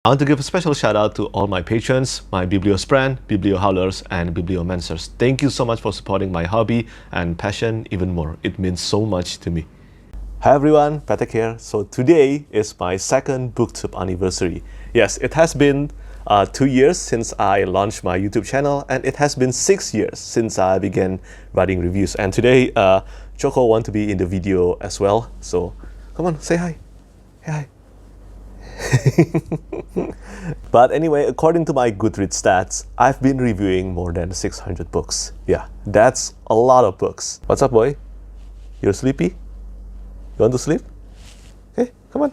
I want to give a special shout out to all my patrons, my Bibliosprand, Bibliohowlers, and Bibliomancers. Thank you so much for supporting my hobby and passion even more. It means so much to me. Hi everyone, Petrik here. So today is my second Booktube anniversary. Yes, it has been 2 years since I launched my YouTube channel, and it has been 6 years since I began writing reviews. And today, Choco wants to be in the video as well. So come on, say hi. Hey, hi. But anyway, according to my Goodreads stats, I've been reviewing more than 600 books. Yeah, that's a lot of books. What's up, boy? You're sleepy? You want to sleep? Okay, come on.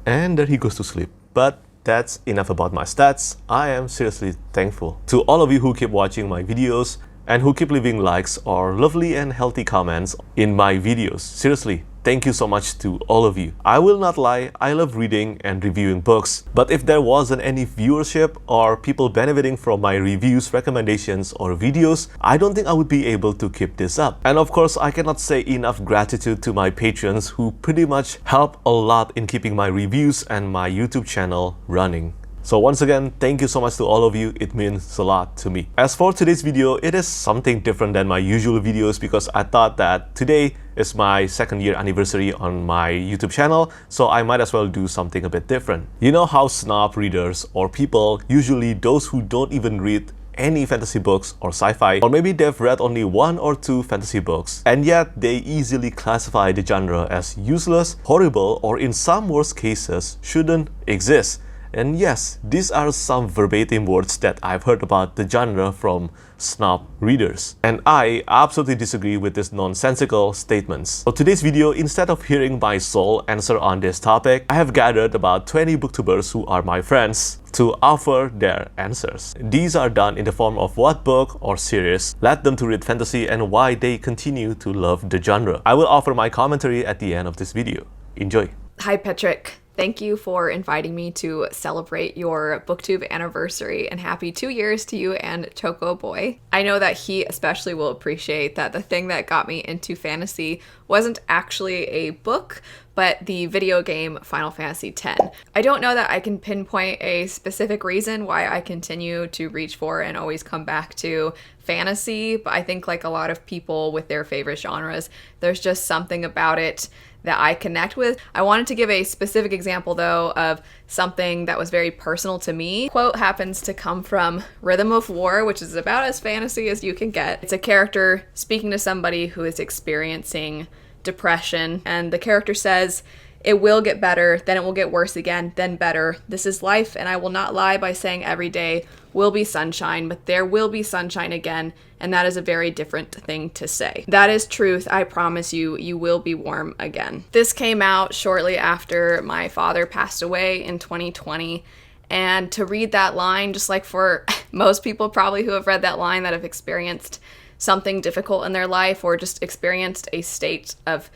And there he goes to sleep. But that's enough about my stats. I am seriously thankful to all of you who keep watching my videos and who keep leaving likes or lovely and healthy comments in my videos. Seriously, thank you so much to all of you. I will not lie, I love reading and reviewing books, but if there wasn't any viewership or people benefiting from my reviews, recommendations, or videos, I don't think I would be able to keep this up. And of course, I cannot say enough gratitude to my patrons who pretty much help a lot in keeping my reviews and my YouTube channel running. So once again, thank you so much to all of you. It means a lot to me. As for today's video, it is something different than my usual videos because I thought that today is my 2nd year anniversary on my YouTube channel, so I might as well do something a bit different. You know how snob readers or people, usually those who don't even read any fantasy books or sci-fi, or maybe they've read only 1 or 2 fantasy books, and yet they easily classify the genre as useless, horrible, or in some worst cases, shouldn't exist. And yes, these are some verbatim words that I've heard about the genre from snob readers. And I absolutely disagree with these nonsensical statements. So today's video, instead of hearing my sole answer on this topic, I have gathered about 20 booktubers who are my friends to offer their answers. These are done in the form of what book or series led them to read fantasy and why they continue to love the genre. I will offer my commentary at the end of this video. Enjoy. Hi Petrik. Thank you for inviting me to celebrate your Booktube anniversary, and happy 2 years to you and Choco Boy. I know that he especially will appreciate that the thing that got me into fantasy wasn't actually a book, but the video game Final Fantasy X. I don't know that I can pinpoint a specific reason why I continue to reach for and always come back to fantasy, but I think like a lot of people with their favorite genres, there's just something about it that I connect with. I wanted to give a specific example though of something that was very personal to me. Quote happens to come from Rhythm of War, which is about as fantasy as you can get. It's a character speaking to somebody who is experiencing depression, and the character says, "It will get better, then it will get worse again, then better. This is life, and I will not lie by saying every day will be sunshine, but there will be sunshine again, and that is a very different thing to say. That is truth, I promise you, you will be warm again." This came out shortly after my father passed away in 2020, and to read that line, just like for most people probably who have read that line that have experienced something difficult in their life or just experienced a state of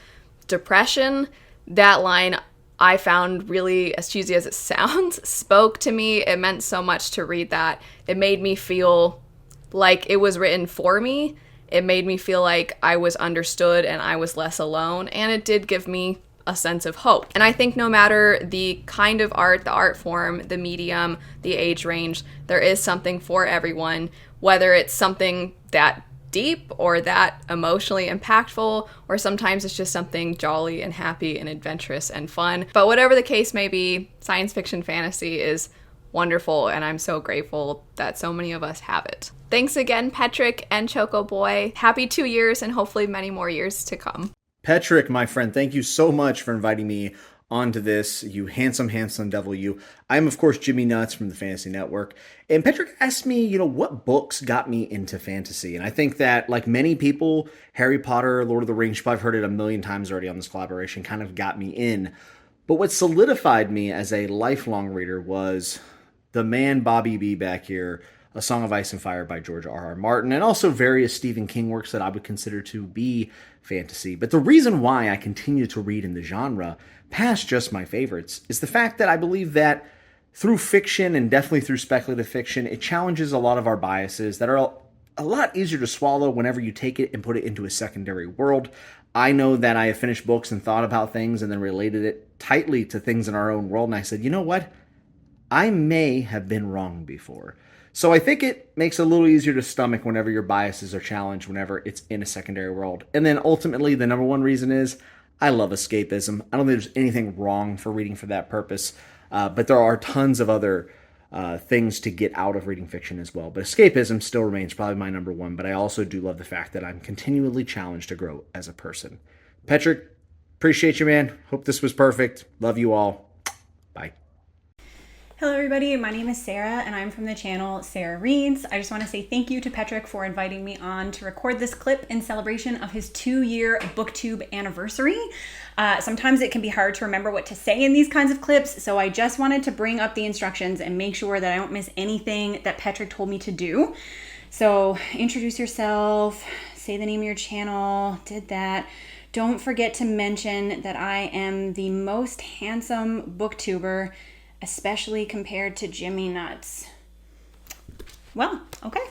depression, that line I found really, as cheesy as it sounds, spoke to me. It meant so much to read that. It made me feel like it was written for me. It made me feel like I was understood and I was less alone. And it did give me a sense of hope. And I think no matter the kind of art, the art form, the medium, the age range, there is something for everyone, whether it's something that deep or that emotionally impactful, or sometimes it's just something jolly and happy and adventurous and fun. But whatever the case may be, science fiction fantasy is wonderful, and I'm so grateful that so many of us have it. Thanks again, Petrik and Choco Boy. Happy 2 years and hopefully many more years to come. Petrik, my friend, thank you so much for inviting me onto this, you handsome, handsome devil, you. I'm, of course, Jimmy Nuts from the Fantasy Network. And Petrik asked me, what books got me into fantasy? And I think that, like many people, Harry Potter, Lord of the Rings, you've probably heard it a million times already on this collaboration, kind of got me in. But what solidified me as a lifelong reader was the man Bobby B back here, A Song of Ice and Fire by George R.R. Martin, and also various Stephen King works that I would consider to be fantasy. But the reason why I continue to read in the genre, past just my favorites, is the fact that I believe that through fiction, and definitely through speculative fiction, it challenges a lot of our biases that are a lot easier to swallow whenever you take it and put it into a secondary world. I know that I have finished books and thought about things and then related it tightly to things in our own world, and I said, you know what? I may have been wrong before. So I think it makes it a little easier to stomach whenever your biases are challenged, whenever it's in a secondary world. And then ultimately, the number one reason is I love escapism. I don't think there's anything wrong for reading for that purpose, but there are tons of other things to get out of reading fiction as well. But escapism still remains probably my number one, but I also do love the fact that I'm continually challenged to grow as a person. Petrik, appreciate you, man. Hope this was perfect. Love you all. Bye. Hello everybody, my name is Sarah and I'm from the channel Sarah Reads. I just want to say thank you to Petrik for inviting me on to record this clip in celebration of his 2-year Booktube anniversary. Sometimes it can be hard to remember what to say in these kinds of clips, so I just wanted to bring up the instructions and make sure that I don't miss anything that Petrik told me to do. So introduce yourself, say the name of your channel, did that. Don't forget to mention that I am the most handsome booktuber, especially compared to Jimmy Nuts. Well, okay,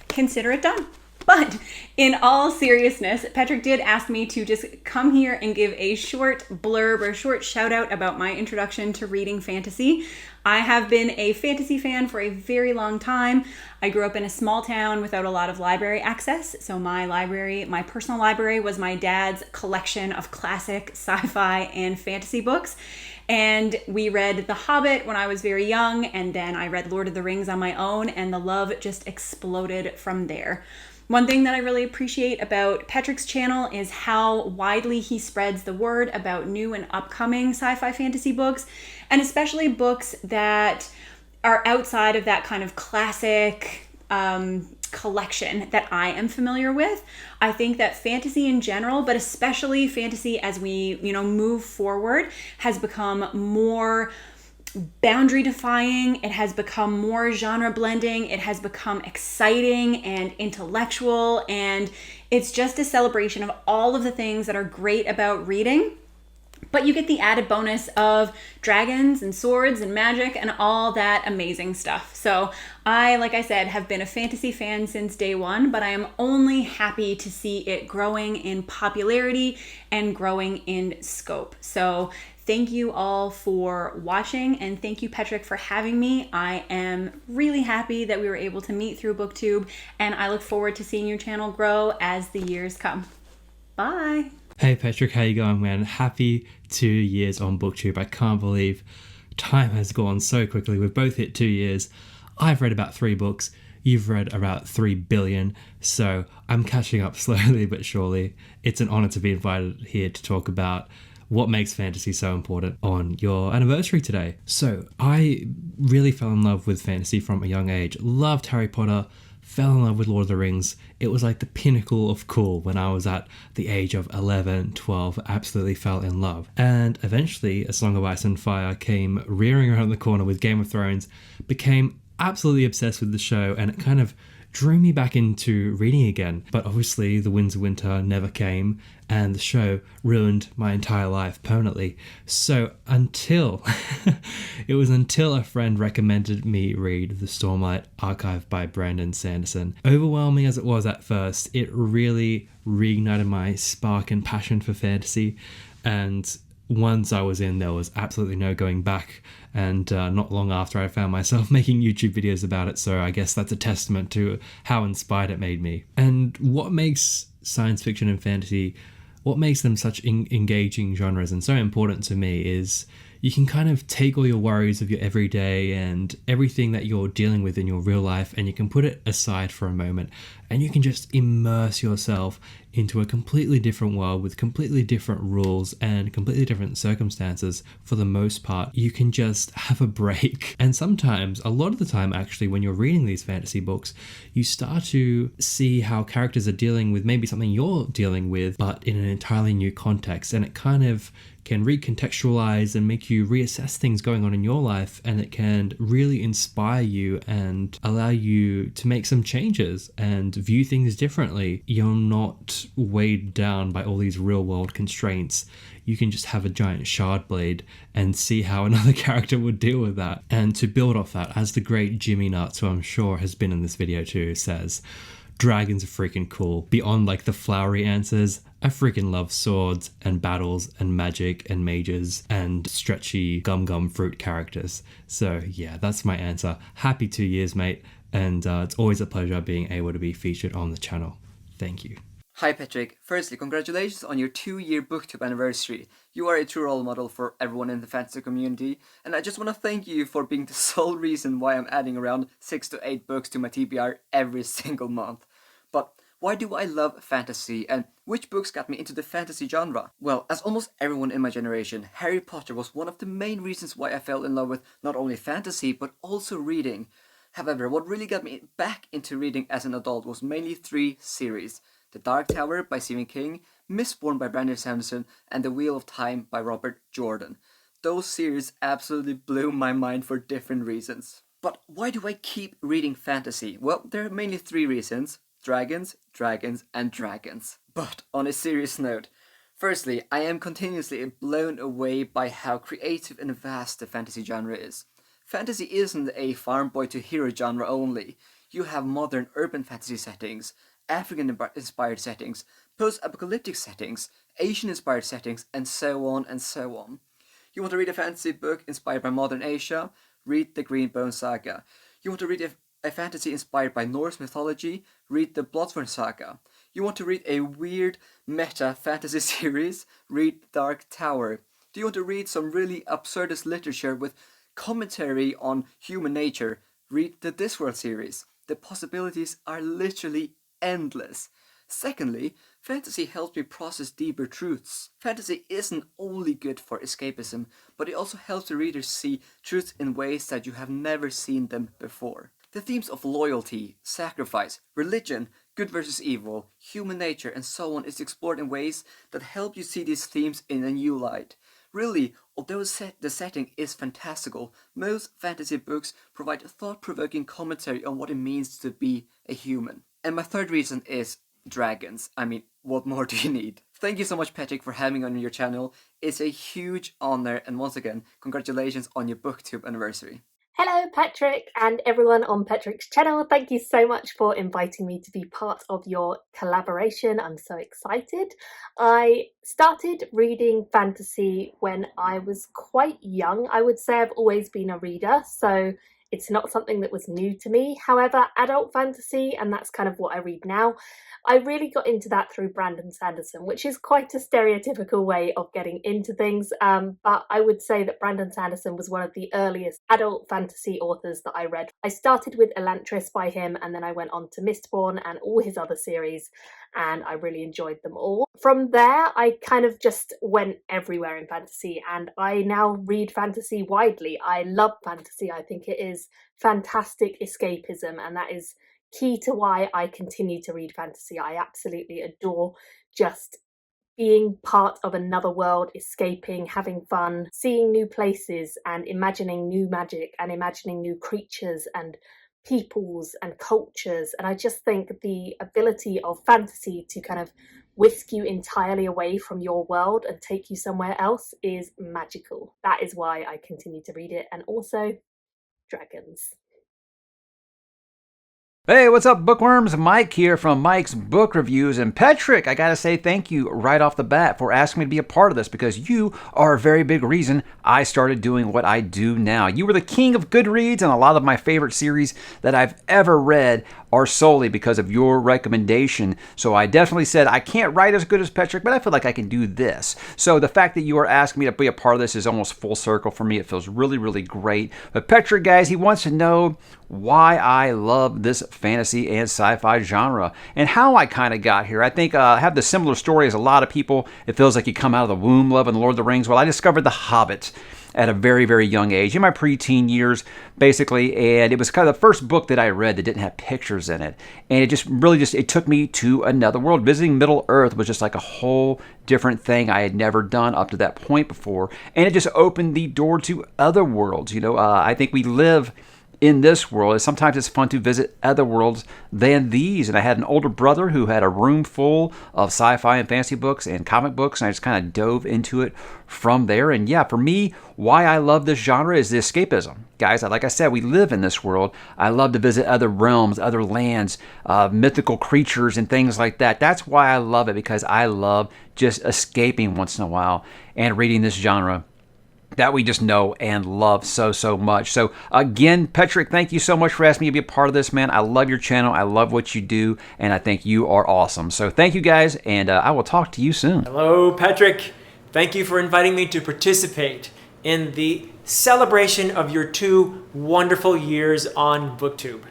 consider it done. But in all seriousness, Petrik did ask me to just come here and give a short blurb or short shout out about my introduction to reading fantasy. I have been a fantasy fan for a very long time. I grew up in a small town without a lot of library access. So my personal library was my dad's collection of classic sci-fi and fantasy books. And we read The Hobbit when I was very young, and then I read Lord of the Rings on my own, and the love just exploded from there. One thing that I really appreciate about Petrik's channel is how widely he spreads the word about new and upcoming sci-fi fantasy books, and especially books that are outside of that kind of classic collection that I am familiar with. I think that fantasy in general, but especially fantasy as we, move forward, has become more boundary defying. It has become more genre blending. It has become exciting and intellectual, and it's just a celebration of all of the things that are great about reading. But you get the added bonus of dragons and swords and magic and all that amazing stuff. So I, like I said, have been a fantasy fan since day one, but I am only happy to see it growing in popularity and growing in scope. So thank you all for watching, and thank you, Petrik, for having me. I am really happy that we were able to meet through Booktube, and I look forward to seeing your channel grow as the years come. Bye. Hey Petrik, how you going, man? Happy 2 years on Booktube. I can't believe time has gone so quickly. We've both hit 2 years. I've read about 3 books. You've read about 3 billion. So I'm catching up slowly but surely. It's an honor to be invited here to talk about what makes fantasy so important on your anniversary today. So I really fell in love with fantasy from a young age. Loved Harry Potter. Fell in love with Lord of the Rings. It was like the pinnacle of cool when I was at the age of 11, 12, absolutely fell in love. And eventually, A Song of Ice and Fire came rearing around the corner with Game of Thrones, became absolutely obsessed with the show, and it kind of drew me back into reading again. But obviously, The Winds of Winter never came, and the show ruined my entire life permanently. So it was until a friend recommended me read The Stormlight Archive by Brandon Sanderson. Overwhelming as it was at first, it really reignited my spark and passion for fantasy, and once I was in, there was absolutely no going back, and not long after I found myself making YouTube videos about it, so I guess that's a testament to how inspired it made me. And what makes science fiction and fantasy, what makes them such engaging genres and so important to me is you can kind of take all your worries of your everyday and everything that you're dealing with in your real life, and you can put it aside for a moment, and you can just immerse yourself into a completely different world with completely different rules and completely different circumstances. For the most part, you can just have a break. And sometimes, a lot of the time actually, when you're reading these fantasy books, you start to see how characters are dealing with maybe something you're dealing with, but in an entirely new context, and it kind of can recontextualize and make you reassess things going on in your life, and it can really inspire you and allow you to make some changes and view things differently. You're not weighed down by all these real world constraints. You can just have a giant shard blade and see how another character would deal with that. And to build off that, as the great Jimmy Nuts, who I'm sure has been in this video too, says, dragons are freaking cool. Beyond like the flowery answers, I freaking love swords and battles and magic and mages and stretchy gum fruit characters. So yeah, that's my answer. Happy 2 years, mate. And it's always a pleasure being able to be featured on the channel. Thank you. Hi Petrik, firstly congratulations on your 2-year Booktube anniversary. You are a true role model for everyone in the fantasy community, and I just want to thank you for being the sole reason why I'm adding around 6 to 8 books to my TBR every single month. But why do I love fantasy, and which books got me into the fantasy genre? Well, as almost everyone in my generation, Harry Potter was one of the main reasons why I fell in love with not only fantasy but also reading. However, what really got me back into reading as an adult was mainly 3 series. The Dark Tower by Stephen King, Mistborn by Brandon Sanderson, and The Wheel of Time by Robert Jordan. Those series absolutely blew my mind for different reasons. But why do I keep reading fantasy? Well, there are mainly 3 reasons. Dragons, dragons, and dragons. But on a serious note, firstly, I am continuously blown away by how creative and vast the fantasy genre is. Fantasy isn't a farm boy to hero genre only. You have modern urban fantasy settings, African-inspired settings, post-apocalyptic settings, Asian-inspired settings, and so on and so on. You want to read a fantasy book inspired by modern Asia? Read the Greenbone Saga. You want to read a fantasy inspired by Norse mythology? Read the Bloodsworn Saga. You want to read a weird meta fantasy series? Read Dark Tower. Do you want to read some really absurdist literature with commentary on human nature? Read the Discworld series. The possibilities are literally endless. Secondly, fantasy helps me process deeper truths. Fantasy isn't only good for escapism, but it also helps the reader see truths in ways that you have never seen them before. The themes of loyalty, sacrifice, religion, good versus evil, human nature, and so on is explored in ways that help you see these themes in a new light. Really, although the setting is fantastical, most fantasy books provide thought-provoking commentary on what it means to be a human. And my third reason is dragons. I mean, what more do you need? Thank you so much, Petrik, for having me on your channel. It's a huge honor, and once again, congratulations on your Booktube anniversary. Hello Petrik and everyone on Petrik's channel. Thank you so much for inviting me to be part of your collaboration. I'm so excited. I started reading fantasy when I was quite young. I would say I've always been a reader, so it's not something that was new to me. However, adult fantasy, and that's kind of what I read now, I really got into that through Brandon Sanderson, which is quite a stereotypical way of getting into things. But I would say that Brandon Sanderson was one of the earliest adult fantasy authors that I read. I started with Elantris by him, and then I went on to Mistborn and all his other series, and I really enjoyed them all. From there, I kind of just went everywhere in fantasy, and I now read fantasy widely. I love fantasy. I think it is fantastic escapism, and that is key to why I continue to read fantasy. I absolutely adore just being part of another world, escaping, having fun, seeing new places and imagining new magic and imagining new creatures and peoples and cultures. And I just think the ability of fantasy to kind of whisk you entirely away from your world and take you somewhere else is magical. That is why I continue to read it. And also dragons. Hey, what's up, bookworms? Mike here from Mike's Book Reviews. And Petrik, I gotta say thank you right off the bat for asking me to be a part of this, because you are a very big reason I started doing what I do now. You were the king of Goodreads, and a lot of my favorite series that I've ever read are solely because of your recommendation. So I definitely said, I can't write as good as Petrik, but I feel like I can do this. So the fact that you are asking me to be a part of this is almost full circle for me. It feels really, really great. But Petrik, guys, he wants to know why I love this fantasy and sci-fi genre and how I kind of got here. I think I have the similar story as a lot of people. It feels like you come out of the womb loving The Lord of the Rings. Well, I discovered The Hobbit at a very, very young age, in my preteen years, basically, and it was kind of the first book that I read that didn't have pictures in it, and it just really it took me to another world. Visiting Middle Earth was just like a whole different thing I had never done up to that point before, and it just opened the door to other worlds. You know, I think we live in this world is sometimes it's fun to visit other worlds than these. And I had an older brother who had a room full of sci-fi and fantasy books and comic books, and I just kind of dove into it from there. And yeah, for me, why I love this genre is the escapism. Guys, like I said, we live in this world. I love to visit other realms, other lands, mythical creatures and things like that. That's why I love it, because I love just escaping once in a while and reading this genre that we just know and love so much. So again, Petrik, thank you so much for asking me to be a part of this, man. I love your channel. I love what you do, and I think you are awesome. So thank you guys, and I will talk to you soon. Hello, Petrik. Thank you for inviting me to participate in the celebration of your 2 wonderful years on Booktube.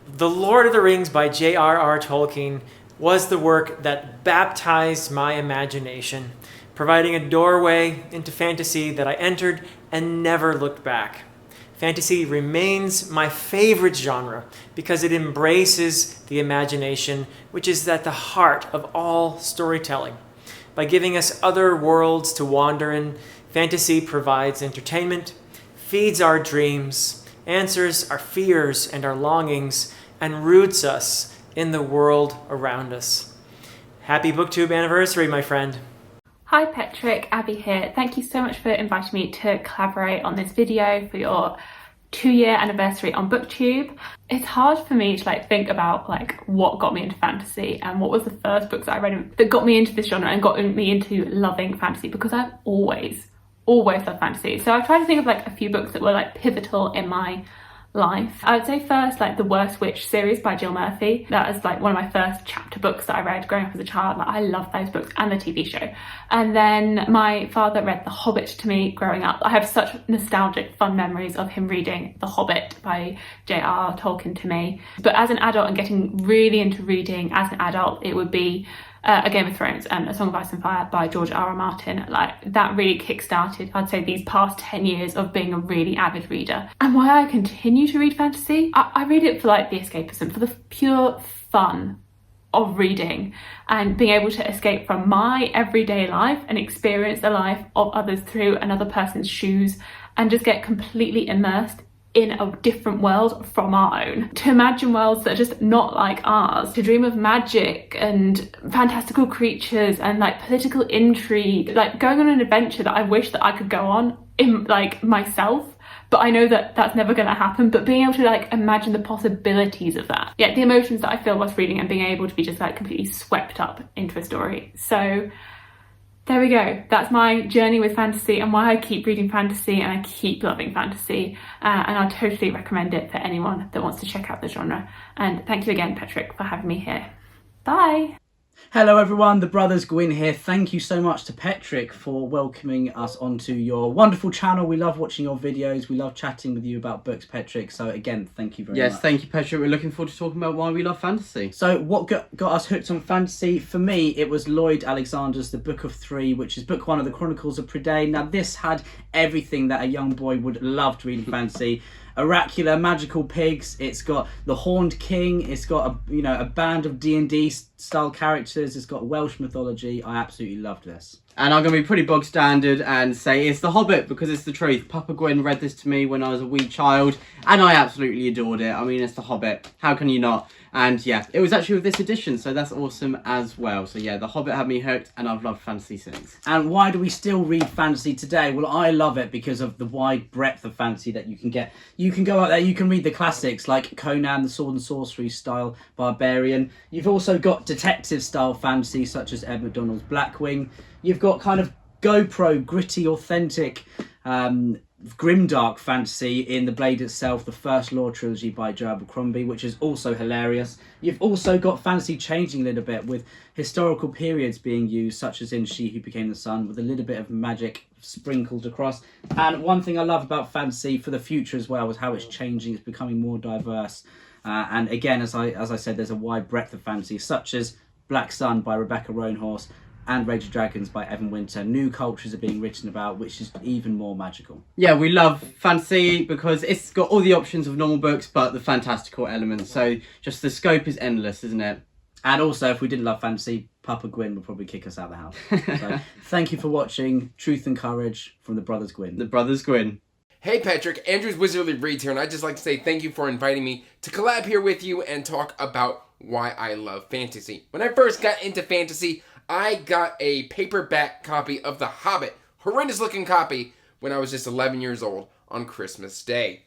The Lord of the Rings by J.R.R. Tolkien was the work that baptized my imagination, providing a doorway into fantasy that I entered and never looked back. Fantasy remains my favorite genre because it embraces the imagination, which is at the heart of all storytelling. By giving us other worlds to wander in, fantasy provides entertainment, feeds our dreams, answers our fears and our longings, and roots us in the world around us. Happy Booktube anniversary, my friend. Hi Petrik, Abby here. Thank you so much for inviting me to collaborate on this video for your 2-year anniversary on Booktube. It's hard for me to think about what got me into fantasy and what was the first books that I read that got me into this genre and got me into loving fantasy, because I've always loved fantasy. So I tried to think of a few books that were pivotal in my life. I would say first The Worst Witch series by Jill Murphy. That is one of my first chapter books that I read growing up as a child. I love those books and the TV show. And then my father read The Hobbit to me growing up. I have such nostalgic fun memories of him reading The Hobbit by J.R.R. Tolkien to me. But as an adult and getting really into reading as an adult, it would be A Game of Thrones and A Song of Ice and Fire by George R.R. Martin. That really kick-started, I'd say, these past 10 years of being a really avid reader. And why I continue to read fantasy, I read it for the escapism, for the pure fun of reading and being able to escape from my everyday life and experience the life of others through another person's shoes and just get completely immersed in a different world from our own, to imagine worlds that are just not like ours, to dream of magic and fantastical creatures and political intrigue, going on an adventure that I wish that I could go on in myself, but I know that that's never going to happen. But being able to imagine the possibilities of that, the emotions that I feel whilst reading and being able to be just completely swept up into a story. So there we go. That's my journey with fantasy and why I keep reading fantasy and I keep loving fantasy. And I'll totally recommend it for anyone that wants to check out the genre. And thank you again, Petrik, for having me here. Bye. Hello everyone, the Brothers Gwyn here. Thank you so much to Petrik for welcoming us onto your wonderful channel. We love watching your videos. We love chatting with you about books, Petrik. So again, thank you very much. Yes, thank you, Petrik. We're looking forward to talking about why we love fantasy. So what got us hooked on fantasy? For me, it was Lloyd Alexander's The Book of Three, which is book 1 of the Chronicles of Prydain. Now this had everything that a young boy would love to read in fantasy. Oracular magical pigs, it's got the Horned King, it's got a band of D&D style characters, it's got Welsh mythology. I absolutely loved this. And I'm going to be pretty bog standard and say it's The Hobbit, because it's the truth. Papa Gwyn read this to me when I was a wee child and I absolutely adored it. I mean, it's The Hobbit, how can you not? And yeah, it was actually with this edition, so that's awesome as well. So yeah, The Hobbit had me hooked and I've loved fantasy since. And why do we still read fantasy today? Well, I love it because of the wide breadth of fantasy that you can get. You can go out there, you can read the classics like Conan, the Sword and Sorcery style Barbarian. You've also got detective style fantasy such as Ed McDonald's Blackwing. You've got kind of GoPro, gritty, authentic, grimdark fantasy in The Blade Itself, the First Law trilogy by Joe Abercrombie, which is also hilarious. You've also got fantasy changing a little bit with historical periods being used, such as in She Who Became the Sun, with a little bit of magic sprinkled across. And one thing I love about fantasy for the future as well is how it's changing, it's becoming more diverse. And again, as I said, there's a wide breadth of fantasy, such as Black Sun by Rebecca Roanhorse and Rage of Dragons by Evan Winter. New cultures are being written about, which is even more magical. Yeah, we love fantasy because it's got all the options of normal books, but the fantastical elements. So just the scope is endless, isn't it? And also, if we didn't love fantasy, Papa Gwyn would probably kick us out of the house. So thank you for watching Truth and Courage from the Brothers Gwyn. The Brothers Gwyn. Hey Petrik, Andrew's Wizardly Reads here, and I'd just like to say thank you for inviting me to collab here with you and talk about why I love fantasy. When I first got into fantasy, I got a paperback copy of The Hobbit, horrendous looking copy, when I was just 11 years old on Christmas Day.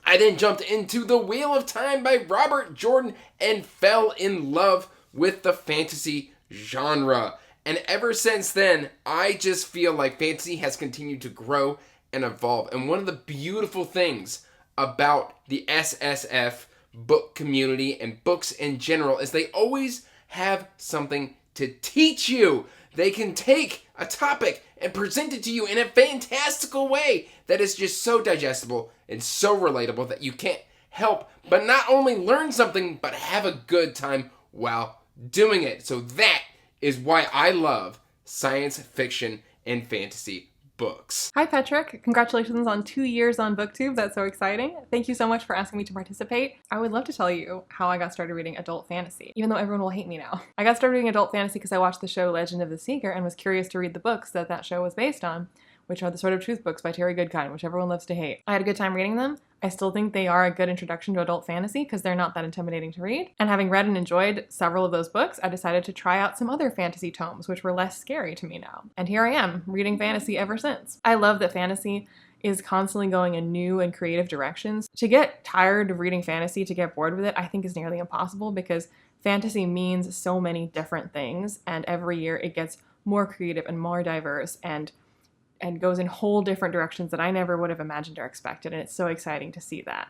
I then jumped into The Wheel of Time by Robert Jordan and fell in love with the fantasy genre. And ever since then, I just feel like fantasy has continued to grow and evolve. And one of the beautiful things about the SSF book community and books in general is they always have something to teach you. They can take a topic and present it to you in a fantastical way that is just so digestible and so relatable that you can't help but not only learn something, but have a good time while doing it. So that is why I love science fiction and fantasy books. Hi Petrik, congratulations on 2 years on Booktube. That's so exciting. Thank you so much for asking me to participate. I would love to tell you how I got started reading adult fantasy, even though everyone will hate me now. I got started reading adult fantasy because I watched the show Legend of the Seeker and was curious to read the books that show was based on, which are the Sword of Truth books by Terry Goodkind, which everyone loves to hate. I had a good time reading them. I still think they are a good introduction to adult fantasy because they're not that intimidating to read. And having read and enjoyed several of those books, I decided to try out some other fantasy tomes, which were less scary to me now. And here I am, reading fantasy ever since. I love that fantasy is constantly going in new and creative directions. To get tired of reading fantasy, to get bored with it, I think is nearly impossible because fantasy means so many different things, and every year it gets more creative and more diverse and goes in whole different directions that I never would have imagined or expected, and it's so exciting to see that.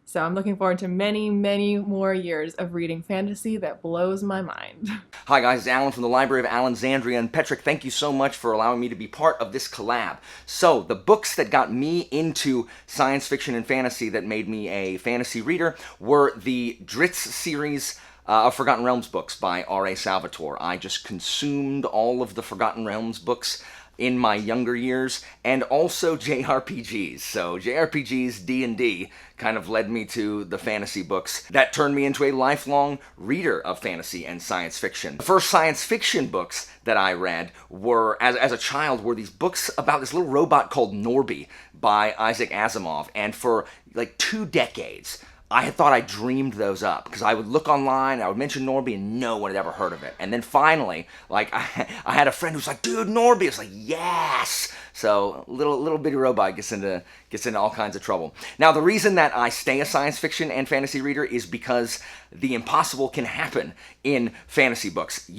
So I'm looking forward to many, many more years of reading fantasy that blows my mind. Hi guys, it's Alan from the Library of Alexandria, and Petrik, thank you so much for allowing me to be part of this collab. So, the books that got me into science fiction and fantasy that made me a fantasy reader were the Dritz series of Forgotten Realms books by R.A. Salvatore. I just consumed all of the Forgotten Realms books in my younger years, and also JRPGs. So JRPGs, D&D, kind of led me to the fantasy books that turned me into a lifelong reader of fantasy and science fiction. The first science fiction books that I read were, as a child, were these books about this little robot called Norby by Isaac Asimov, and for like 2 decades, I had thought I dreamed those up because I would look online, I would mention Norby, and no one had ever heard of it. And then finally, like, I had a friend who's like, "Dude, Norby!" I was like, "Yes!" So little bitty robot gets into all kinds of trouble. Now, the reason that I stay a science fiction and fantasy reader is because the impossible can happen in fantasy books.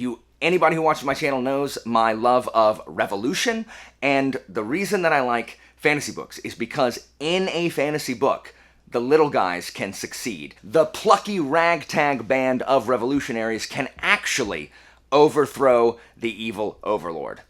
Anybody who watches my channel knows my love of revolution, and the reason that I like fantasy books is because in a fantasy book, the little guys can succeed. The plucky ragtag band of revolutionaries can actually overthrow the evil overlord.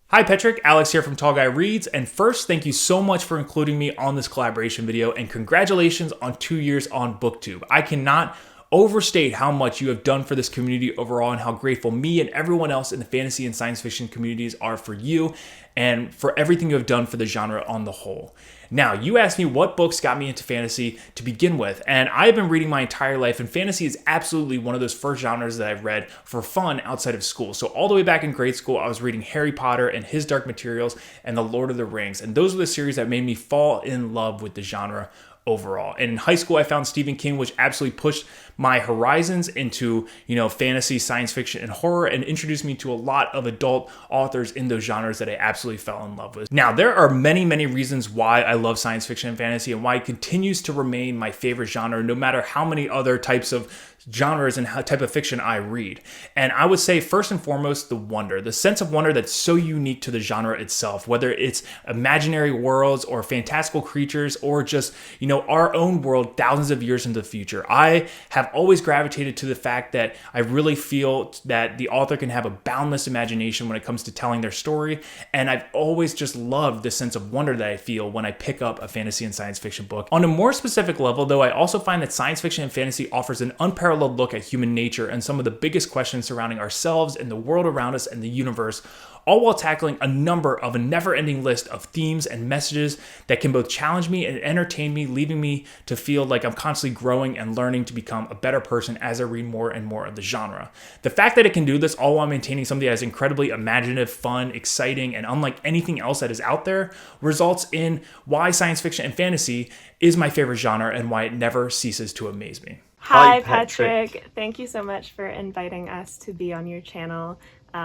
Hi Petrik, Alex here from Tall Guy Reads, and first, thank you so much for including me on this collaboration video, and congratulations on 2 years on Booktube. I cannot overstate how much you have done for this community overall and how grateful me and everyone else in the fantasy and science fiction communities are for you and for everything you have done for the genre on the whole. Now, you asked me what books got me into fantasy to begin with, and I've been reading my entire life, and fantasy is absolutely one of those first genres that I've read for fun outside of school. So all the way back in grade school, I was reading Harry Potter and His Dark Materials and The Lord of the Rings, and those were the series that made me fall in love with the genre overall. And in high school, I found Stephen King, which absolutely pushed my horizons into, fantasy, science fiction, and horror, and introduced me to a lot of adult authors in those genres that I absolutely fell in love with. Now, there are many, many reasons why I love science fiction and fantasy, and why it continues to remain my favorite genre, no matter how many other types of genres and type of fiction I read. And I would say first and foremost, the sense of wonder that's so unique to the genre itself, whether it's imaginary worlds or fantastical creatures or just, our own world thousands of years into the future. I have always gravitated to the fact that I really feel that the author can have a boundless imagination when it comes to telling their story. And I've always just loved the sense of wonder that I feel when I pick up a fantasy and science fiction book. On a more specific level, though, I also find that science fiction and fantasy offers an unparalleled unparalleled look at human nature and some of the biggest questions surrounding ourselves and the world around us and the universe, all while tackling a number of a never-ending list of themes and messages that can both challenge me and entertain me, leaving me to feel like I'm constantly growing and learning to become a better person as I read more and more of the genre. The fact that it can do this all while maintaining something that is incredibly imaginative, fun, exciting, and unlike anything else that is out there results in why science fiction and fantasy is my favorite genre and why it never ceases to amaze me. Hi, Petrik. Thank you so much for inviting us to be on your channel.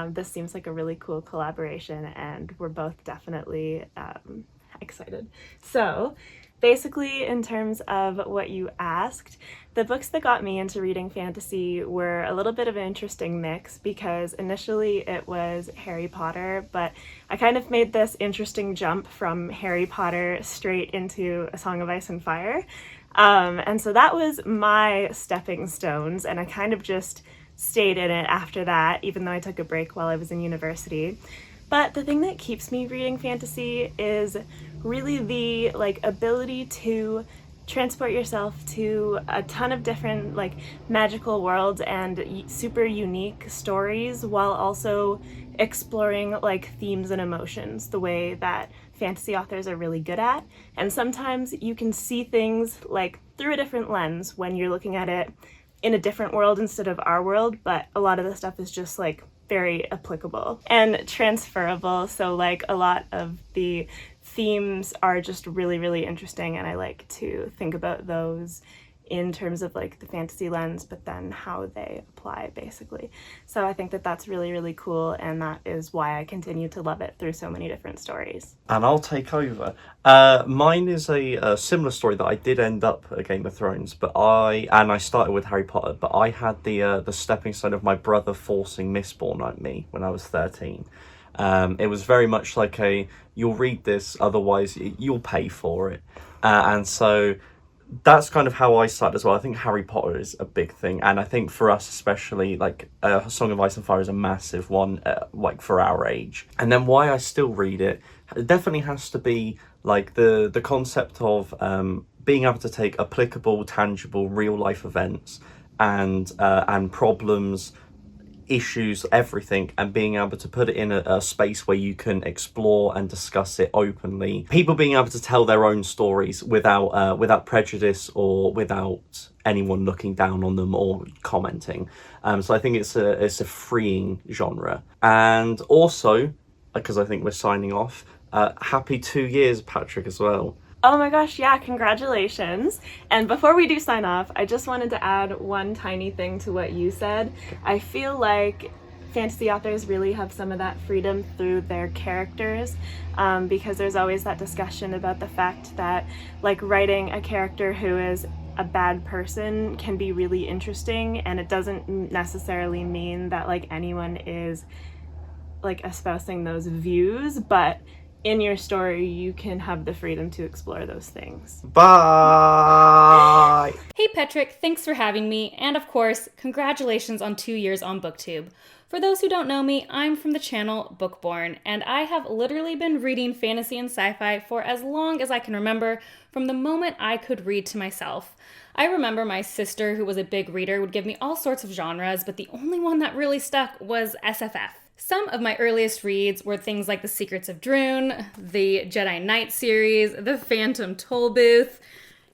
This seems like a really cool collaboration, and we're both definitely excited. So basically, in terms of what you asked, the books that got me into reading fantasy were a little bit of an interesting mix, because initially it was Harry Potter, but I kind of made this interesting jump from Harry Potter straight into A Song of Ice and Fire. And so that was my stepping stones, and I kind of just stayed in it after that, even though I took a break while I was in university. But the thing that keeps me reading fantasy is really the ability to transport yourself to a ton of different magical worlds and super unique stories, while also exploring themes and emotions the way that fantasy authors are really good at. And sometimes you can see things through a different lens when you're looking at it in a different world instead of our world, but a lot of the stuff is just very applicable and transferable. So a lot of the themes are just really, really interesting, and I like to think about those in terms of the fantasy lens, but then how they apply basically. So I think that that's really, really cool, and that is why I continue to love it through so many different stories. And I'll take over. Mine is a similar story that I did end up at Game of Thrones, but I started with Harry Potter, but I had the stepping stone of my brother forcing Mistborn on me when I was 13. It was very much like you'll read this, otherwise you'll pay for it. And so that's kind of how I started as well. I think Harry Potter is a big thing, and I think for us especially, Song of Ice and Fire is a massive one, for our age. And then why I still read it definitely has to be the concept of being able to take applicable, tangible, real life events and problems, issues, everything, and being able to put it in a space where you can explore and discuss it openly. People being able to tell their own stories without prejudice or without anyone looking down on them or commenting. So I think it's a freeing genre. And also, because I think we're signing off, happy 2 years, Petrik, as well. Oh my gosh, yeah, congratulations. And before we do sign off, I just wanted to add one tiny thing to what you said. I feel like fantasy authors really have some of that freedom through their characters, because there's always that discussion about the fact that writing a character who is a bad person can be really interesting, and it doesn't necessarily mean that anyone is espousing those views, but in your story, you can have the freedom to explore those things. Bye! Hey Petrik, thanks for having me, and of course, congratulations on 2 years on Booktube. For those who don't know me, I'm from the channel Bookborn, and I have literally been reading fantasy and sci-fi for as long as I can remember, from the moment I could read to myself. I remember my sister, who was a big reader, would give me all sorts of genres, but the only one that really stuck was SFF. Some of my earliest reads were things like The Secrets of Droon, the Jedi Knight series, The Phantom Tollbooth,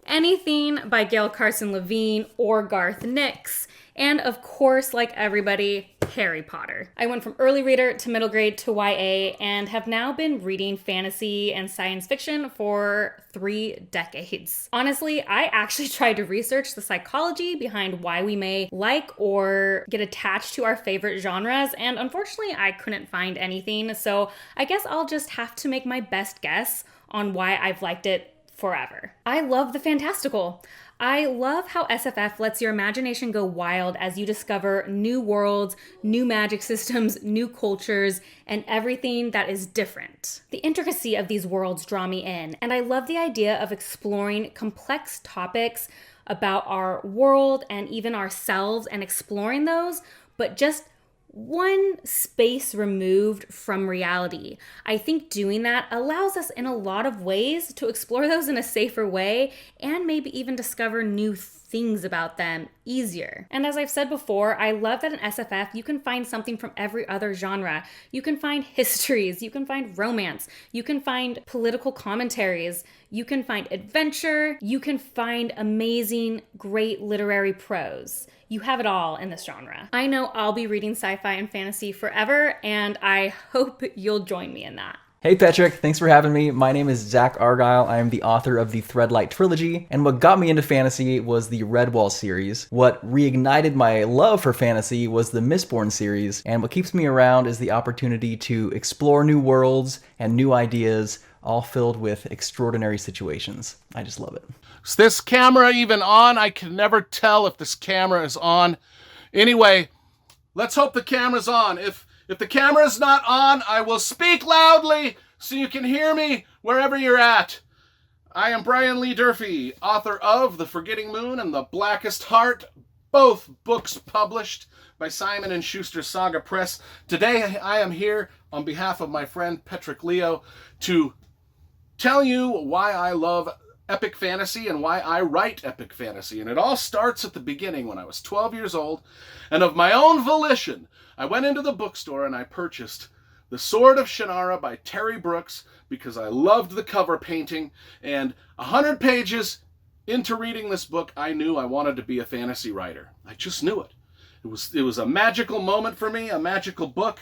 anything by Gail Carson Levine or Garth Nix, and of course, like everybody, Harry Potter. I went from early reader to middle grade to YA and have now been reading fantasy and science fiction for 3 decades. Honestly, I actually tried to research the psychology behind why we may like or get attached to our favorite genres, and unfortunately I couldn't find anything, so I guess I'll just have to make my best guess on why I've liked it forever. I love the fantastical. I love how SFF lets your imagination go wild as you discover new worlds, new magic systems, new cultures, and everything that is different. The intricacy of these worlds draw me in, and I love the idea of exploring complex topics about our world and even ourselves and exploring those, but just one space removed from reality. I think doing that allows us in a lot of ways to explore those in a safer way and maybe even discover new things about them easier. And as I've said before, I love that in SFF you can find something from every other genre. You can find histories, you can find romance, you can find political commentaries, you can find adventure, you can find amazing, great literary prose. You have it all in this genre. I know I'll be reading sci-fi and fantasy forever, and I hope you'll join me in that. Hey Petrik, thanks for having me. My name is Zach Argyle. I am the author of the Threadlight trilogy, and what got me into fantasy was the Redwall series. What reignited my love for fantasy was the Mistborn series, and what keeps me around is the opportunity to explore new worlds and new ideas, all filled with extraordinary situations. I just love it. Is this camera even on? I can never tell if this camera is on. Anyway, let's hope the camera's on. If the camera is not on, I will speak loudly so you can hear me wherever you're at. I am Brian Lee Durfee, author of The Forgetting Moon and The Blackest Heart, both books published by Simon & Schuster Saga Press. Today I am here on behalf of my friend Petrik Leo to tell you why I love epic fantasy and why I write epic fantasy. And it all starts at the beginning when I was 12 years old, and of my own volition, I went into the bookstore and I purchased The Sword of Shannara by Terry Brooks because I loved the cover painting, and 100 pages into reading this book, I knew I wanted to be a fantasy writer. I just knew it. It was a magical moment for me, a magical book.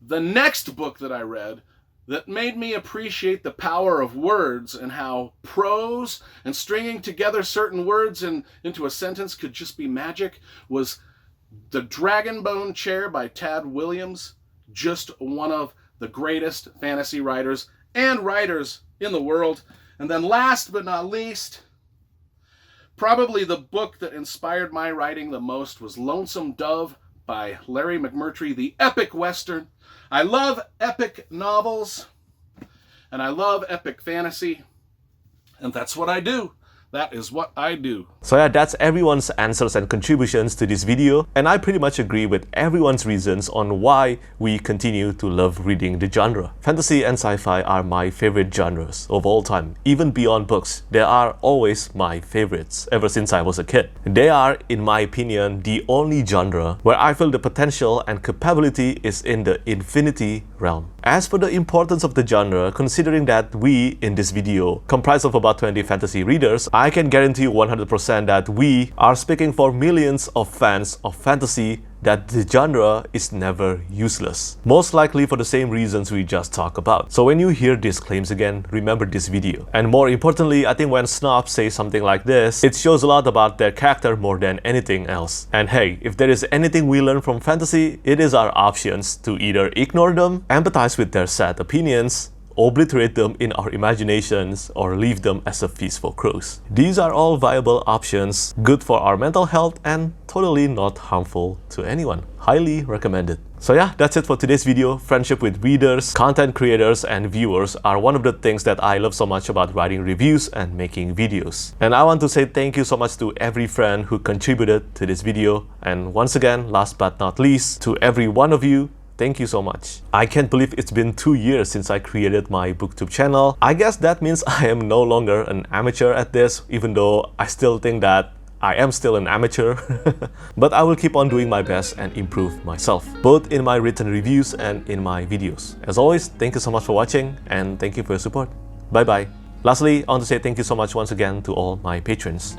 The next book that I read that made me appreciate the power of words and how prose and stringing together certain words into a sentence could just be magic was The Dragonbone Chair by Tad Williams, just one of the greatest fantasy writers and writers in the world. And then last but not least, probably the book that inspired my writing the most was Lonesome Dove by Larry McMurtry, the epic Western. I love epic novels, and I love epic fantasy, and that's what I do. That is what I do. So yeah, that's everyone's answers and contributions to this video, and I pretty much agree with everyone's reasons on why we continue to love reading the genre. Fantasy and sci-fi are my favorite genres of all time. Even beyond books, they are always my favorites ever since I was a kid. They are, in my opinion, the only genre where I feel the potential and capability is in the infinity realm. As for the importance of the genre, considering that we, in this video, comprise of about 20 fantasy readers, I can guarantee you 100% that we are speaking for millions of fans of fantasy that the genre is never useless. Most likely for the same reasons we just talked about. So when you hear these claims again, remember this video. And more importantly, I think when snobs say something like this, it shows a lot about their character more than anything else. And hey, if there is anything we learn from fantasy, it is our options to either ignore them, empathize with their sad opinions, obliterate them in our imaginations, or leave them as a feast for crows. These are all viable options, good for our mental health and totally not harmful to anyone. Highly recommended. So yeah, that's it for today's video. Friendship with readers, content creators, and viewers are one of the things that I love so much about writing reviews and making videos. And I want to say thank you so much to every friend who contributed to this video. And once again, last but not least, to every one of you, thank you so much. I can't believe it's been 2 years since I created my Booktube channel. I guess that means I am no longer an amateur at this, even though I still think that I am still an amateur. But I will keep on doing my best and improve myself, both in my written reviews and in my videos. As always, thank you so much for watching, and thank you for your support. Bye bye. Lastly, I want to say thank you so much once again to all my patrons.